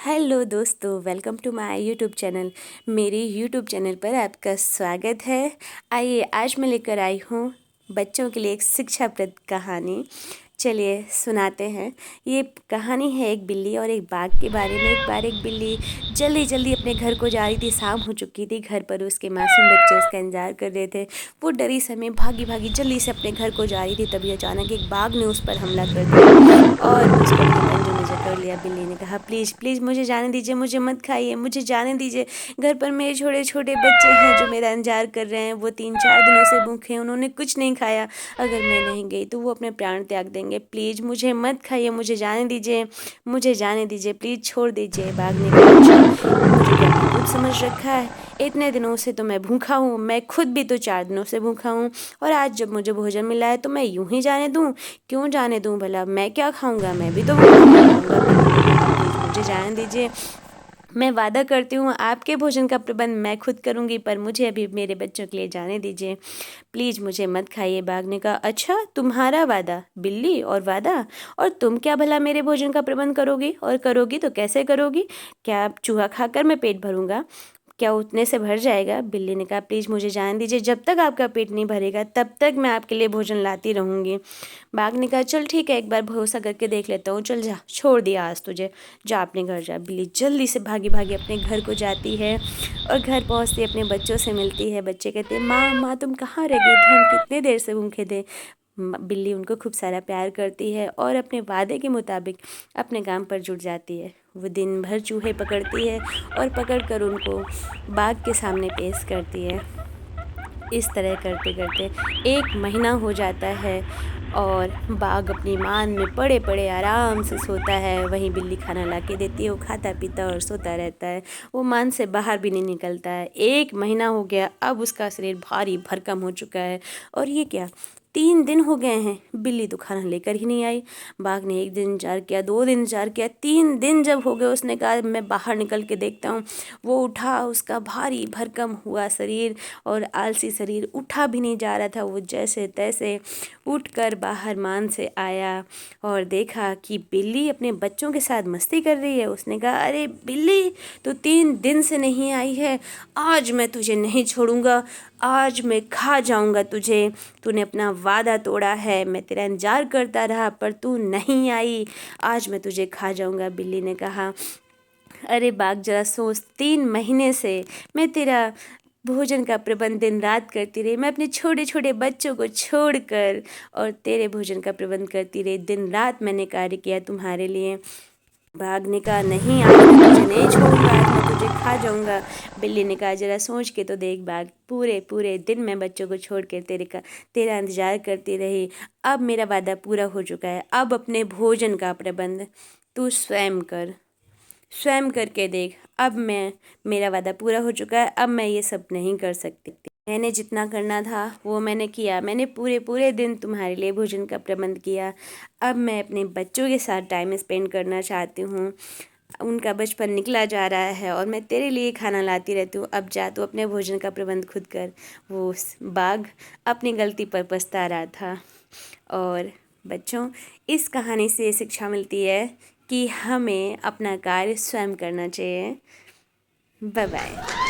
Hello दोस्तों, welcome to my YouTube channel. मेरी YouTube channel पर आपका स्वागत है। आइए, आज मैं लेकर आई हूँ बच्चों के लिए एक शिक्षाप्रद कहानी। चलिए सुनाते हैं। ये कहानी है एक बिल्ली और एक बाघ के बारे में। एक बार एक बिल्ली जल्दी जल्दी अपने घर को जा रही थी। शाम हो चुकी थी। घर पर उसके मासूम बच्चे उसका इंतजार कर रहे थे। वो डरी समय भागी भागी जल्दी से अपने घर को जा रही थी। तभी अचानक एक बाघ ने उस पर हमला कर दिया और उसको अपने पंजों में जकड़ लिया। बिल्ली ने कहा, प्लीज़ प्लीज़ मुझे जाने दीजिए, मुझे मत खाइए, मुझे जाने दीजिए। घर पर मेरे छोटे छोटे बच्चे हैं जो मेरा इंतजार कर रहे हैं। वो 3-4 दिनों से भूखे हैं, उन्होंने कुछ नहीं खाया। अगर मैं नहीं गई तो वो अपने प्राण त्याग देंगे। प्लीज़ मुझे मत खाइए, मुझे जाने दीजिए, मुझे जाने दीजिए, प्लीज़ छोड़ दीजिए। बाघ ने कहा, अच्छा मुझे क्या बेवकूफ़ समझ रखा है? इतने दिनों से तो मैं भूखा हूँ, मैं खुद भी तो 4 दिनों से भूखा हूँ, और आज जब मुझे भोजन मिला है तो मैं यूं ही जाने दूँ? क्यों जाने दूँ भला? मैं क्या खाऊंगा? मैं भी तो भूखा खाऊंगा। बिल्ली ने कहा, प्लीज़ मुझे जाने दीजिए। मैं वादा करती हूँ आपके भोजन का प्रबंध मैं खुद करूँगी, पर मुझे अभी मेरे बच्चों के लिए जाने दीजिए। प्लीज़ मुझे मत खाइए। बाघ ने कहा, अच्छा तुम्हारा वादा बिल्ली, और वादा, और तुम क्या भला मेरे भोजन का प्रबंध करोगी? और करोगी तो कैसे करोगी? क्या आप चूहा खाकर मैं पेट भरूंगा? क्या उतने से भर जाएगा? बिल्ली ने कहा, प्लीज़ मुझे जाने दीजिए। जब तक आपका पेट नहीं भरेगा तब तक मैं आपके लिए भोजन लाती रहूँगी। बाघ ने कहा, चल ठीक है, एक बार भरोसा करके देख लेता हूँ। चल जा, छोड़ दिया आज तुझे, जा अपने घर जा। बिल्ली जल्दी से भागी भागी अपने घर को जाती है और घर पहुँचती अपने बच्चों से मिलती है। बच्चे कहते हैं, माँ माँ तुम कहाँ रह गई थी? हम कितने देर से भूखे थे। बिल्ली उनको खूब सारा प्यार करती है और अपने वादे के मुताबिक अपने काम पर जुट जाती है। वो दिन भर चूहे पकड़ती है और पकड़कर उनको बाघ के सामने पेश करती है। इस तरह करते करते 1 महीना हो जाता है और बाघ अपनी मान में पड़े पड़े आराम से सोता है। वहीं बिल्ली खाना ला के देती है, वो खाता पीता और सोता रहता है। वो मान से बाहर भी नहीं निकलता है। 1 महीना हो गया, अब उसका शरीर भारी भरकम हो चुका है। और ये क्या, 3 दिन हो गए हैं, बिल्ली तो खाना लेकर ही नहीं आई। बाघ ने 1 दिन इंतजार किया, 2 दिन इंतजार किया, 3 दिन जब हो गए, उसने कहा मैं बाहर निकल के देखता हूँ। वो उठा, उसका भारी भरकम हुआ शरीर और आलसी शरीर उठा भी नहीं जा रहा था। वो जैसे तैसे उठकर बाहर मान से आया और देखा कि बिल्ली अपने बच्चों के साथ मस्ती कर रही है। उसने कहा, अरे बिल्ली, तो 3 दिन से नहीं आई है, आज मैं तुझे नहीं छोड़ूंगा, आज मैं खा जाऊंगा तुझे। तूने अपना वादा तोड़ा है, मैं तेरा इंतजार करता रहा पर तू नहीं आई, आज मैं तुझे खा जाऊंगा। बिल्ली ने कहा, अरे बाघ जरा सोच, 3 महीने से मैं तेरा भोजन का प्रबंध दिन रात करती रही। मैं अपने छोटे छोटे बच्चों को छोड़कर और तेरे भोजन का प्रबंध करती रही। दिन रात मैंने कार्य किया तुम्हारे लिए। बाघ ने कहा, नहीं आज मैं तुझे नहीं छोड़ूंगा, आज मैं तुझे खा जाऊंगा। बिल्ली ने कहा, जरा सोच के तो देख बाघ, पूरे पूरे दिन मैं बच्चों को छोड़ कर तेरा इंतजार करती रही। अब मेरा वादा पूरा हो चुका है। अब अपने भोजन का प्रबंध तू स्वयं कर, स्वयं करके देख। अब मेरा वादा पूरा हो चुका है, अब मैं ये सब नहीं कर सकती। मैंने जितना करना था वो मैंने किया। मैंने पूरे पूरे दिन तुम्हारे लिए भोजन का प्रबंध किया। अब मैं अपने बच्चों के साथ टाइम स्पेंड करना चाहती हूँ। उनका बचपन निकला जा रहा है और मैं तेरे लिए खाना लाती रहती हूँ। अब जा, तू अपने भोजन का प्रबंध खुद कर। वो बाघ अपनी गलती पर पछता रहा था। और बच्चों, इस कहानी से ये शिक्षा मिलती है कि हमें अपना कार्य स्वयं करना चाहिए। Bye bye.